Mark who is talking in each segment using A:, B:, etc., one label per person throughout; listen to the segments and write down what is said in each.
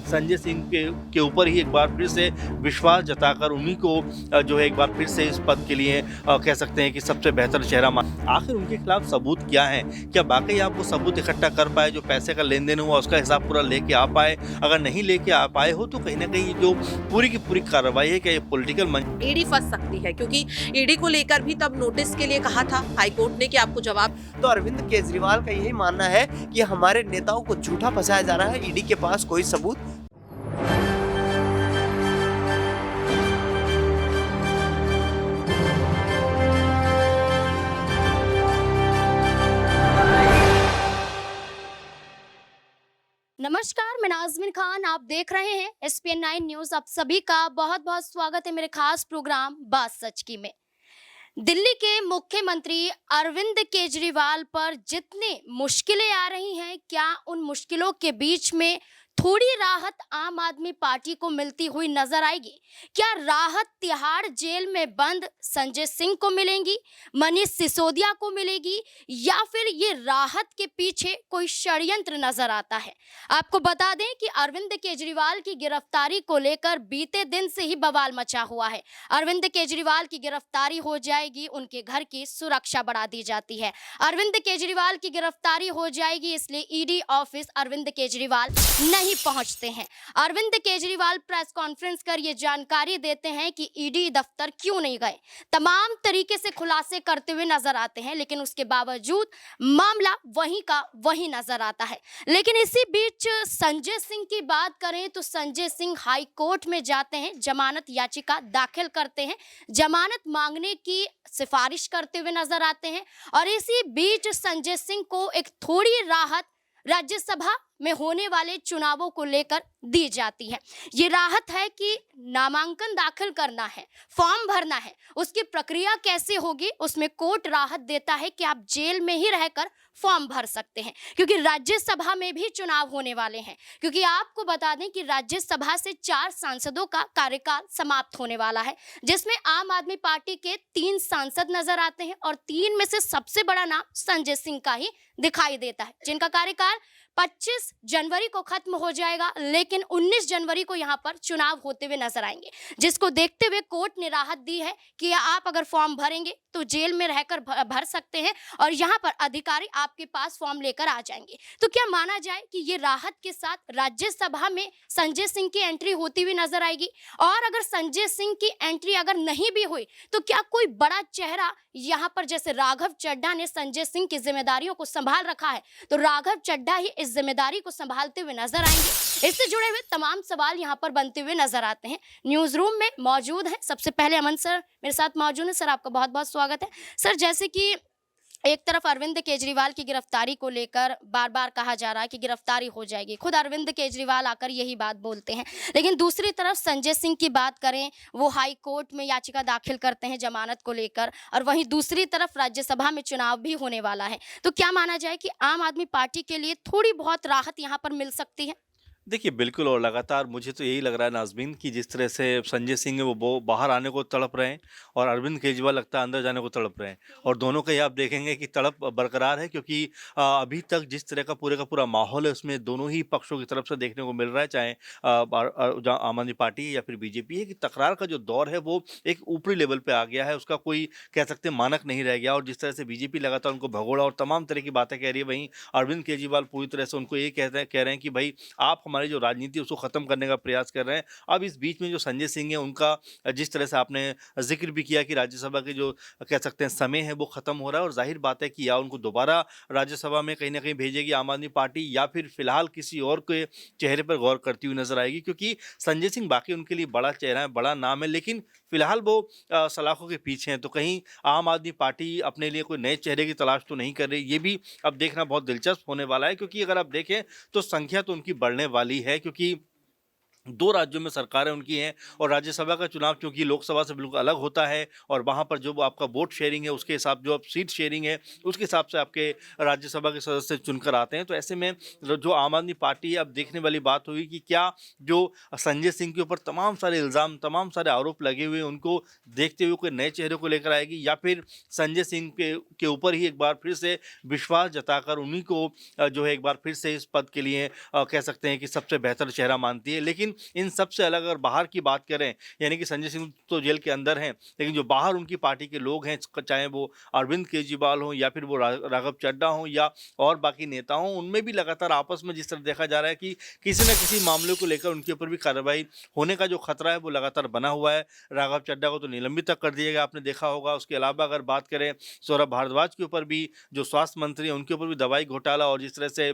A: संजय सिंह के ऊपर ही एक बार फिर से विश्वास जताकर उन्हीं को जो है एक बार फिर से इस पद के लिए कह सकते हैं कि सबसे बेहतर चेहरा मान। आखिर उनके खिलाफ सबूत क्या है? क्या वाकई आप वो सबूत इकट्ठा कर पाए, जो पैसे का लेन देन हुआ उसका हिसाब पूरा लेके आ पाए? अगर नहीं लेके आ पाए हो तो कहीं ना कहीं जो पूरी की पूरी कार्रवाई है, क्या ये पॉलिटिकल मंच?
B: ईडी फंस सकती है, क्योंकि ईडी को लेकर भी तब नोटिस के लिए कहा था हाईकोर्ट ने कि आपको जवाब।
C: तो अरविंद केजरीवाल का यही मानना है कि हमारे नेताओं को झूठा फंसाया जा रहा है, ईडी के पास कोई सबूत।
D: नमस्कार, मैं नाज़मीन खान। आप देख रहे हैं एसपीएन 9 न्यूज। आप सभी का बहुत बहुत स्वागत है मेरे खास प्रोग्राम बात सच की में। दिल्ली के मुख्यमंत्री अरविंद केजरीवाल पर जितनी मुश्किलें आ रही हैं, क्या उन मुश्किलों के बीच में थोड़ी राहत आम आदमी पार्टी को मिलती हुई नजर आएगी? क्या राहत तिहाड़ जेल में बंद संजय सिंह को मिलेंगी, मनीष सिसोदिया को मिलेगी, या फिर ये राहत के पीछे कोई षड्यंत्र नजर आता है? आपको बता दें कि अरविंद केजरीवाल की गिरफ्तारी को लेकर बीते दिन से ही बवाल मचा हुआ है। अरविंद केजरीवाल की गिरफ्तारी हो जाएगी, उनके घर की सुरक्षा बढ़ा दी जाती है। अरविंद केजरीवाल की गिरफ्तारी हो जाएगी, इसलिए ईडी ऑफिस अरविंद केजरीवाल नहीं पहुंचते हैं। अरविंद केजरीवाल प्रेस कॉन्फ्रेंस कर ये जानकारी देते हैं कि ईडी दफ्तर क्यों नहीं गए। तमाम तरीके से खुलासे करते हुए नजर आते हैं, लेकिन उसके बावजूद मामला वहीं का वहीं नजर आता है। लेकिन इसी बीच संजय सिंह की बात करें तो संजय सिंह हाई कोर्ट में जाते हैं, जमानत याचिका दाखिल करते हैं, जमानत मांगने की सिफारिश करते हुए नजर आते हैं। और इसी बीच संजय सिंह को एक थोड़ी राहत राज्यसभा में होने वाले चुनावों को लेकर दी जाती है। ये राहत है कि नामांकन दाखिल करना है, फॉर्म भरना है, उसकी प्रक्रिया कैसे होगी, उसमें कोर्ट राहत देता है कि आप जेल में ही रहकर फॉर्म भर सकते हैं, क्योंकि राज्यसभा में भी चुनाव होने वाले हैं। क्योंकि आपको बता दें कि राज्यसभा से 4 सांसदों का कार्यकाल समाप्त होने वाला है, जिसमें आम आदमी पार्टी के 3 सांसद नजर आते हैं और 3 में से सबसे बड़ा नाम संजय सिंह का ही दिखाई देता है, जिनका कार्यकाल 25 जनवरी को खत्म हो जाएगा। लेकिन 19 जनवरी को यहाँ पर चुनाव होते हुए नजर आएंगे, जिसको देखते हुए कोर्ट ने राहत दी है कि आप अगर फॉर्म भरेंगे तो जेल में रहकर भर सकते हैं और यहाँ पर अधिकारी आपके पास फॉर्म लेकर आ जाएंगे। तो क्या माना जाए कि ये राहत के साथ राज्यसभा में संजय सिंह की एंट्री होती हुई नजर आएगी? और अगर संजय सिंह की एंट्री अगर नहीं भी हुई तो क्या कोई बड़ा चेहरा यहाँ पर, जैसे राघव चड्ढा ने संजय सिंह की जिम्मेदारियों को संभाल रखा है, तो राघव चड्ढा ही इस जिम्मेदारी को संभालते हुए नजर आएंगे? इससे जुड़े हुए तमाम सवाल यहाँ पर बनते हुए नजर आते हैं। न्यूज रूम में मौजूद है सबसे पहले अमन सर मेरे साथ मौजूद है। सर, आपका बहुत बहुत स्वागत है। सर, जैसे कि एक तरफ अरविंद केजरीवाल की गिरफ्तारी को लेकर बार बार कहा जा रहा है कि गिरफ्तारी हो जाएगी, खुद अरविंद केजरीवाल आकर यही बात बोलते हैं, लेकिन दूसरी तरफ संजय सिंह की बात करें, वो हाई कोर्ट में याचिका दाखिल करते हैं जमानत को लेकर, और वहीं दूसरी तरफ राज्यसभा में चुनाव भी होने वाला है। तो क्या माना जाए कि आम आदमी पार्टी के लिए थोड़ी बहुत राहत यहाँ पर मिल सकती है?
A: देखिए, बिल्कुल। और लगातार मुझे तो यही लग रहा है नाज़मीन कि जिस तरह से संजय सिंह है वो बाहर आने को तड़प रहे हैं और अरविंद केजरीवाल लगता है अंदर जाने को तड़प रहे हैं, और दोनों का ही आप देखेंगे कि तड़प बरकरार है, क्योंकि अभी तक जिस तरह का पूरा माहौल है उसमें दोनों ही पक्षों की तरफ से देखने को मिल रहा है, चाहे आम आदमी पार्टी है या फिर बीजेपी है, कि तकरार का जो दौर है वो एक ऊपरी लेवल पे आ गया है, उसका कोई कह सकते हैं मानक नहीं रह गया। और जिस तरह से बीजेपी लगातार उनको भगोड़ा और तमाम तरह की बातें कह रही है, वहीं अरविंद केजरीवाल पूरी तरह से उनको ये कह रहे हैं कि भाई आप हमारी जो राजनीति है उसको खत्म करने का प्रयास कर रहे हैं। अब इस बीच में जो संजय सिंह है उनका जिस तरह से आपने जिक्र भी किया कि राज्यसभा के जो कह सकते हैं समय है वो खत्म हो रहा है, और जाहिर बात है कि या उनको दोबारा राज्यसभा में कहीं ना कहीं भेजेगी आम आदमी पार्टी, या फिर फिलहाल किसी और के चेहरे पर गौर करती हुई नजर आएगी, क्योंकि संजय सिंह बाकी उनके लिए बड़ा चेहरा है, बड़ा नाम है, लेकिन फिलहाल वो सलाखों के पीछे हैं। तो कहीं आम आदमी पार्टी अपने लिए कोई नए चेहरे की तलाश तो नहीं कर रही, ये भी अब देखना बहुत दिलचस्प होने वाला है, क्योंकि अगर आप देखें तो संख्या तो उनकी बढ़ने वाली है, क्योंकि 2 राज्यों में सरकारें उनकी हैं और राज्यसभा का चुनाव क्योंकि लोकसभा से बिल्कुल अलग होता है और वहाँ पर जो आपका वोट शेयरिंग है उसके हिसाब जो आप सीट शेयरिंग है उसके हिसाब से आपके राज्यसभा के सदस्य चुनकर आते हैं। तो ऐसे में जो आम आदमी पार्टी है, अब देखने वाली बात हुई कि क्या जो संजय सिंह के ऊपर तमाम सारे इल्ज़ाम, तमाम सारे आरोप लगे हुए हैं, उनको देखते हुए कोई नए चेहरे को लेकर आएगी या फिर संजय सिंह के ऊपर ही एक बार फिर से विश्वास जताकर उन्हीं को जो है एक बार फिर से इस पद के लिए कह सकते हैं कि सबसे बेहतर चेहरा मानती है। लेकिन इन सबसे अलग अगर बाहर की बात करें, यानी कि संजय सिंह तो जेल के अंदर हैं, लेकिन जो बाहर उनकी पार्टी के लोग हैं, चाहे वो अरविंद केजरीवाल हों या फिर वो राघव चड्ढा हों या और बाकी नेता हों, उनमें भी लगातार आपस में जिस तरह देखा जा रहा है कि किसी न किसी मामले को लेकर उनके ऊपर भी कार्रवाई होने का जो खतरा है वो लगातार बना हुआ है। राघव चड्ढा को तो निलंबित तक कर दिया गया, आपने देखा होगा। उसके अलावा अगर बात करें सौरभ भारद्वाज के ऊपर भी, जो स्वास्थ्य मंत्री हैं, उनके ऊपर भी दवाई घोटाला और जिस तरह से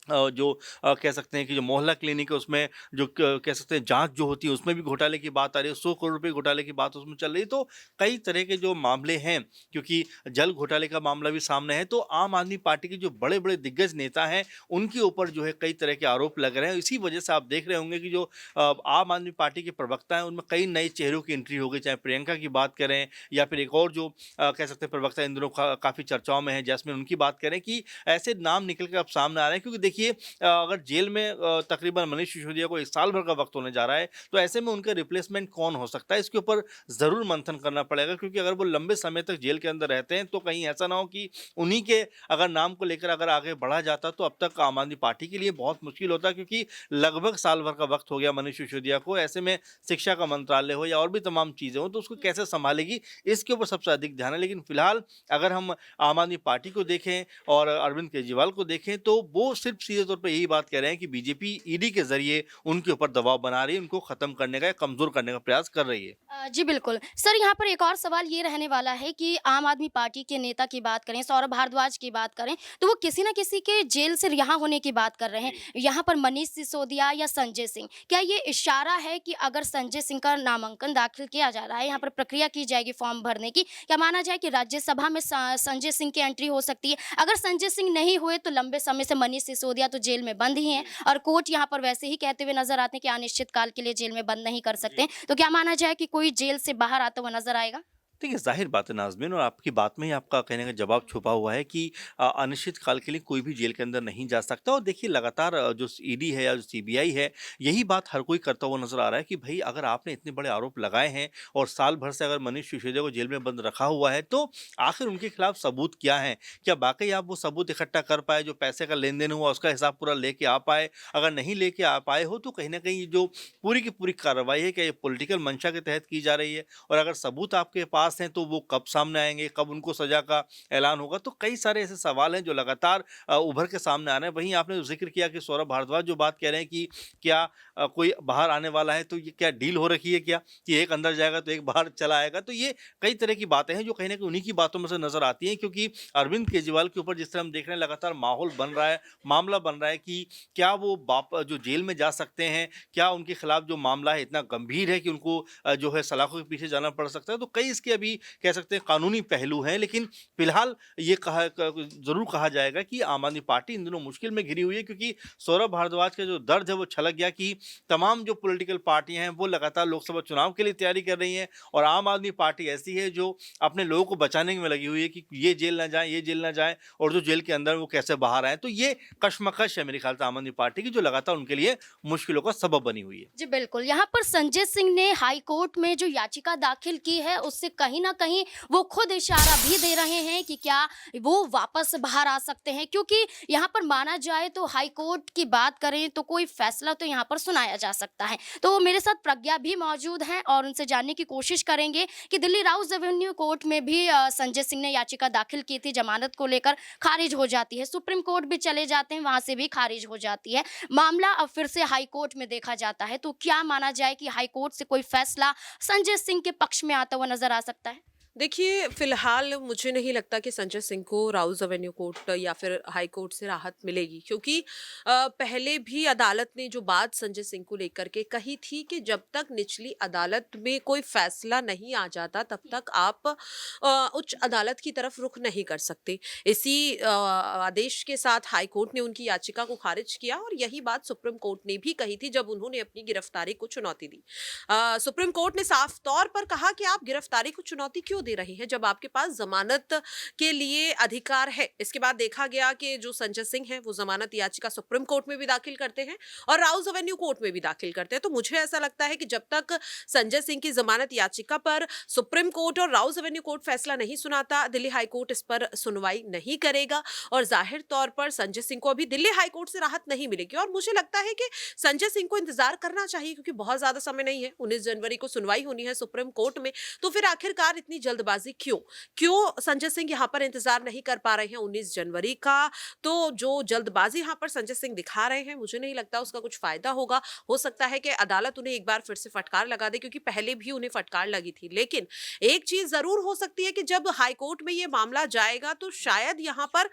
A: जो कह सकते हैं कि जो मोहल्ला क्लिनिक है उसमें जो कह सकते हैं जांच जो होती है उसमें भी घोटाले की बात आ रही है, 100 करोड़ रुपए घोटाले की बात उसमें चल रही है। तो कई तरह के जो मामले हैं, क्योंकि जल घोटाले का मामला भी सामने है, तो आम आदमी पार्टी के जो बड़े बड़े दिग्गज नेता हैं उनके ऊपर जो है कई तरह के आरोप लग रहे हैं। इसी वजह से आप देख रहे होंगे कि जो आम आदमी पार्टी के प्रवक्ता हैं उनमें कई नए चेहरों की एंट्री हो गई, चाहे प्रियंका की बात करें या फिर एक और जो कह सकते हैं प्रवक्ता इन दिनों काफ़ी चर्चाओं में है, जैस्मिन, उनकी बात करें कि ऐसे नाम निकल कर अब सामने आ रहे हैं। क्योंकि देखिए अगर जेल में तकरीबन मनीष सिसोदिया को 1 साल भर का वक्त होने जा रहा है, तो ऐसे में उनका रिप्लेसमेंट कौन हो सकता है, इसके ऊपर ज़रूर मंथन करना पड़ेगा। क्योंकि अगर वो लंबे समय तक जेल के अंदर रहते हैं तो कहीं ऐसा ना हो कि उन्हीं के अगर नाम को लेकर अगर आगे बढ़ा जाता तो अब तक आम आदमी पार्टी के लिए बहुत मुश्किल होता, क्योंकि लगभग साल भर का वक्त हो गया मनीष सिसोदिया को। ऐसे में शिक्षा का मंत्रालय हो या और भी तमाम चीज़ें हो तो उसको कैसे संभालेगी, इसके ऊपर सबसे अधिक ध्यान है। लेकिन फिलहाल अगर हम आम आदमी पार्टी को देखें और अरविंद केजरीवाल को देखें तो वो सिर्फ सीधे तौर पर यही बात कह रहे हैं कि बीजेपी ईडी के जरिए उनके ऊपर दबाव बना रही है, उनको खत्म करने का या कमजोर करने का प्रयास कर रही है।
D: जी बिल्कुल। सर यहाँ पर एक और सवाल ये रहने वाला है कि आम आदमी पार्टी के नेता की बात करें, सौरभ भारद्वाज की बात करें, तो वो किसी न किसी के जेल से रिहा होने की बात कर रहे हैं। यहाँ पर मनीष सिसोदिया या संजय सिंह, क्या ये इशारा है कि अगर संजय सिंह का नामांकन दाखिल किया जा रहा है, यहाँ पर प्रक्रिया की जाएगी फॉर्म भरने की, क्या माना जाए कि राज्यसभा में संजय सिंह की एंट्री हो सकती है? अगर संजय सिंह नहीं हुए तो लंबे समय से मनीष सिसोदिया तो जेल में बंद ही हैं और कोर्ट यहाँ पर वैसे ही कहते हुए नजर आते हैं कि अनिश्चित काल के लिए जेल में बंद नहीं कर सकते। तो क्या माना जाए कि कोई जेल से बाहर आता हुआ नजर आएगा?
A: देखिए, ज़ाहिर बात है नाज़मीन, और आपकी बात में ही आपका कहने का जवाब छुपा हुआ है कि अनिश्चित काल के लिए कोई भी जेल के अंदर नहीं जा सकता। और देखिए लगातार जो ईडी है या जो सीबीआई है, यही बात हर कोई करता हुआ नज़र आ रहा है कि भई अगर आपने इतने बड़े आरोप लगाए हैं और साल भर से अगर मनीष सिसोदिया को जेल में बंद रखा हुआ है, तो आखिर उनके खिलाफ सबूत क्या हैं? क्या वाक़ई आप वो सबूत इकट्ठा कर पाए, जो पैसे का लेन-देन हुआ उसका हिसाब पूरा लेके आ पाए? अगर नहीं लेके आ पाए हो तो कहीं न कहीं जो पूरी की पूरी कार्रवाई है, क्या ये पॉलिटिकल मंशा के तहत की जा रही है? और अगर सबूत आपके पास हैं तो वो कब सामने आएँगे, कब उनको सज़ा का ऐलान होगा? तो कई सारे ऐसे सवाल हैं जो लगातार उभर के सामने आ रहे हैं। वहीं आपने ज़िक्र किया कि सौरभ भारद्वाज जो बात कह रहे हैं कि क्या कोई बाहर आने वाला है, तो ये क्या डील हो रखी है क्या? कि एक अंदर जाएगा तो एक बाहर चला आएगा? तो ये कई तरह की बातें हैं जो कहीं न कहीं उन्हीं की बातों में से नज़र आती हैं, क्योंकि अरविंद केजरीवाल के ऊपर जिस तरह हम देख रहे हैं लगातार माहौल बन रहा है, मामला बन रहा है कि क्या वो जो जेल में जा सकते हैं? क्या उनके खिलाफ जो मामला है इतना गंभीर है कि उनको जो है सलाखों के पीछे जाना पड़ सकता है? तो कई इसके अभी कह सकते हैं कानूनी पहलू हैं। लेकिन फिलहाल ये ज़रूर कहा जाएगा कि आम आदमी पार्टी इन दिनों मुश्किल में घिरी हुई है, क्योंकि सौरभ भारद्वाज का जो दर्द है वो छलक गया कि तमाम जो पॉलिटिकल पार्टियां हैं वो लगातार लोकसभा चुनाव के लिए तैयारी कर रही हैं और आम आदमी पार्टी ऐसी है जो अपने लोगों को बचाने में लगी हुई है कि ये जेल ना जाए, ये जेल ना जाए, और जो जेल के अंदर वो कैसे बाहर आए। तो ये कशमकश है मेरे ख्याल से आम आदमी पार्टी की, जो लगातार उनके लिए मुश्किलों का सबब बनी हुई है।
D: जी बिल्कुल। यहाँ पर संजय सिंह ने हाई कोर्ट में जो याचिका दाखिल की है उससे कहीं ना कहीं वो खुद इशारा भी दे रहे हैं कि क्या वो वापस बाहर आ सकते हैं, क्योंकि यहाँ पर माना जाए तो हाई कोर्ट की बात करें तो कोई फैसला तो यहाँ पर सुनाया जा सकता है। तो मेरे साथ प्रज्ञा भी मौजूद हैं और उनसे जानने की कोशिश करेंगे कि दिल्ली राउस एवेन्यू कोर्ट में भी संजय सिंह ने याचिका दाखिल की थी, जमानत को लेकर खारिज हो जाती है, सुप्रीम कोर्ट भी चले जाते हैं, वहां से भी खारिज हो जाती है, मामला अब फिर से हाई कोर्ट में देखा जाता है। तो क्या माना जाए कि हाई कोर्ट से कोई फैसला संजय सिंह के पक्ष में आता हुआ नजर आ सकता है?
B: देखिए, फिलहाल मुझे नहीं लगता कि संजय सिंह को राउज़ एवेन्यू कोर्ट या फिर हाई कोर्ट से राहत मिलेगी, क्योंकि पहले भी अदालत ने जो बात संजय सिंह को लेकर के कही थी कि जब तक निचली अदालत में कोई फैसला नहीं आ जाता तब तक आप उच्च अदालत की तरफ रुख नहीं कर सकते। इसी आदेश के साथ हाई कोर्ट ने उनकी याचिका को खारिज किया और यही बात सुप्रीम कोर्ट ने भी कही थी जब उन्होंने अपनी गिरफ्तारी को चुनौती दी। सुप्रीम कोर्ट ने साफ तौर पर कहा कि आप गिरफ्तारी को चुनौती क्यों दे रहे हैं जब आपके पास जमानत के लिए अधिकार है। इसके बाद देखा गया कि जो संजय सिंह हैं वो जमानत याचिका सुप्रीम कोर्ट में भी दाखिल करते हैं और राउज़ एवेन्यू कोर्ट में भी दाखिल करते हैं। तो मुझे ऐसा लगता है कि जब तक संजय सिंह की जमानत याचिका पर सुप्रीम कोर्ट और राउज़ एवेन्यू कोर्ट फैसला नहीं सुनाता, दिल्ली हाई कोर्ट इस पर सुनवाई नहीं करेगा और जाहिर तौर पर संजय सिंह को अभी दिल्ली हाई कोर्ट से राहत नहीं मिलेगी। और मुझे लगता है कि संजय सिंह को इंतजार करना चाहिए, क्योंकि बहुत ज्यादा समय नहीं है। 19 जनवरी को सुनवाई होनी है सुप्रीम कोर्ट में, तो फिर आखिरकार इतनी जल्दबाजी क्यों संजय सिंह यहाँ पर इंतजार नहीं कर पा रहे हैं 19 जनवरी का। तो जो जल्दबाजी यहाँ पर संजय सिंह दिखा रहे हैं, मुझे नहीं लगता उसका कुछ फायदा होगा। हो सकता है कि अदालत उन्हें एक बार फिर से फटकार लगा दे, क्योंकि पहले भी उन्हें फटकार लगी थी। लेकिन एक चीज जरूर हो सकती है कि जब हाई कोर्ट में ये मामला जाएगा तो शायद यहाँ पर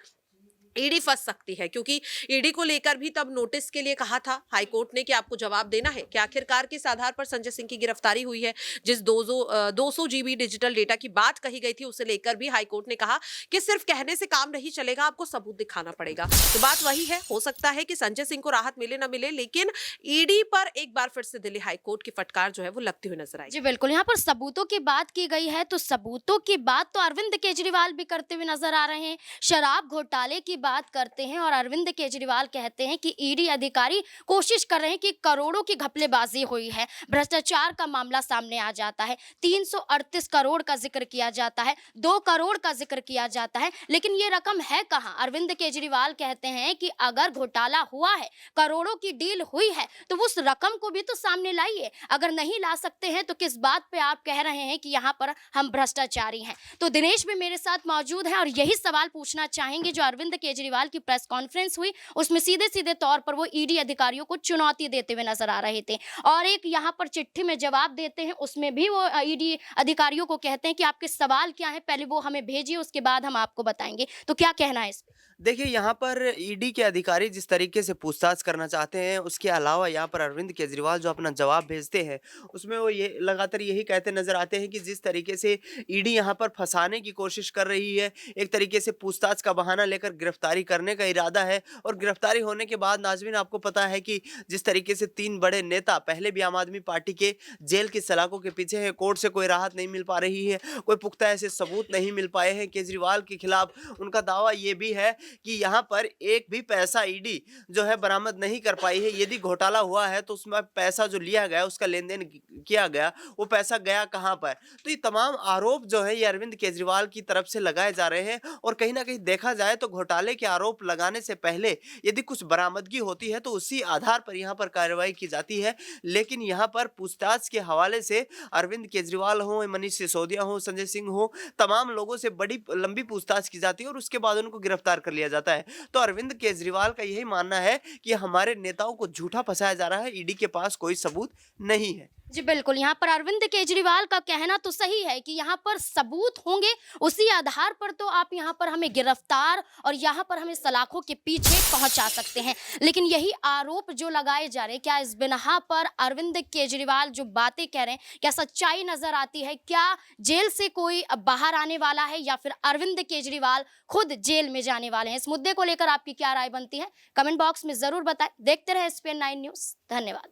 B: ईडी फंस सकती है, क्योंकि ईडी को लेकर भी तब नोटिस के लिए कहा था हाई कोर्ट ने कि आपको जवाब देना है कि आखिरकार किस आधार पर संजय सिंह की गिरफ्तारी हुई है। जिस 200 जीबी डिजिटल डेटा की बात कही गई थी उसे लेकर भी हाई कोर्ट ने कहा कि सिर्फ कहने से काम नहीं चलेगा, आपको सबूत दिखाना पड़ेगा। तो बात वही है, हो सकता है कि संजय सिंह को राहत मिले ना मिले, लेकिन ईडी पर एक बार फिर से दिल्ली हाई कोर्ट की फटकार जो है वो लगती हुई नजर आई।
D: जी बिल्कुल, यहाँ पर सबूतों की बात की गई है तो सबूतों की बात तो अरविंद केजरीवाल भी करते हुए नजर आ रहे हैं। शराब घोटाले की बात करते हैं और अरविंद केजरीवाल कहते हैं कि ईडी अधिकारी कोशिश कर रहे हैं कि करोड़ों की घपलेबाजी हुई है। भ्रष्टाचार का मामला सामने आ जाता है, 338 करोड़ का जिक्र किया जाता है, 2 करोड़ का जिक्र किया जाता है, लेकिन ये रकम है कहाँ? अरविंद केजरीवाल कहते हैं कि अगर घोटाला हुआ है, करोड़ों की डील हुई है, तो उस रकम को भी तो सामने लाइए। अगर नहीं ला सकते हैं तो किस बात पे आप कह रहे हैं कि यहाँ पर हम भ्रष्टाचारी हैं? तो दिनेश भी मेरे साथ मौजूद हैं और यही सवाल पूछना चाहेंगे। जो अरविंद केजरीवाल की प्रेस कॉन्फ्रेंस हुई उसमें सीधे सीधे तौर पर वो ईडी अधिकारियों को चुनौती देते हुए नजर आ रहे थे और एक यहाँ पर चिट्ठी में जवाब देते हैं, उसमें भी वो ईडी अधिकारियों को कहते हैं कि आपके सवाल क्या है, पहले वो हमें भेजिए, उसके बाद हम आपको बताएंगे। तो क्या कहना है इस पे?
C: देखिए, यहाँ पर ईडी के अधिकारी जिस तरीके से पूछताछ करना चाहते हैं, उसके अलावा यहाँ पर अरविंद केजरीवाल जो अपना जवाब भेजते हैं, उसमें वो ये लगातार यही कहते नज़र आते हैं कि जिस तरीके से ईडी यहाँ पर फंसाने की कोशिश कर रही है, एक तरीके से पूछताछ का बहाना लेकर गिरफ्तारी करने का इरादा है। और गिरफ्तारी होने के बाद नाज़रीन आपको पता है कि जिस तरीके से 3 बड़े नेता पहले भी आम आदमी पार्टी के जेल की सलाखों के पीछे है, कोर्ट से कोई राहत नहीं मिल पा रही है, कोई पुख्ता ऐसे सबूत नहीं मिल पाए हैं केजरीवाल के खिलाफ। उनका दावा ये भी है कि यहाँ पर एक भी पैसा ईडी जो है बरामद नहीं कर पाई है। यदि घोटाला हुआ है तो उसमें पैसा जो लिया गया, उसका लेन देन किया गया, वो पैसा गया कहाँ पर? तो ये तमाम आरोप जो है ये अरविंद केजरीवाल की तरफ से लगाए जा रहे हैं। और कहीं ना कहीं देखा जाए तो घोटाले के आरोप लगाने से पहले यदि कुछ बरामदगी होती है तो उसी आधार पर यहाँ पर कार्रवाई की जाती है। लेकिन यहाँ पर पूछताछ के हवाले से अरविंद केजरीवाल हो, मनीष सिसोदिया हो, संजय सिंह हो, तमाम लोगों से बड़ी लंबी पूछताछ की जाती है और उसके बाद उनको गिरफ्तार कर लिया जाता है। तो अरविंद केजरीवाल का यही मानना है कि हमारे नेताओं को झूठा फंसाया जा रहा है, ईडी के पास कोई सबूत नहीं है।
D: जी बिल्कुल, यहाँ पर अरविंद केजरीवाल का कहना तो सही है कि यहाँ पर सबूत होंगे, उसी आधार पर तो आप यहाँ पर हमें गिरफ्तार और यहाँ पर हमें सलाखों के पीछे पहुंचा सकते हैं। लेकिन यही आरोप जो लगाए जा रहे हैं, क्या इस बिना पर अरविंद केजरीवाल जो बातें कह रहे हैं, क्या सच्चाई नजर आती है? क्या जेल से कोई बाहर आने वाला है या फिर अरविंद केजरीवाल खुद जेल में जाने वाले हैं? इस मुद्दे को लेकर आपकी क्या राय बनती है? कमेंट बॉक्स में जरूर बताएं। देखते रहे SPN9 न्यूज। धन्यवाद।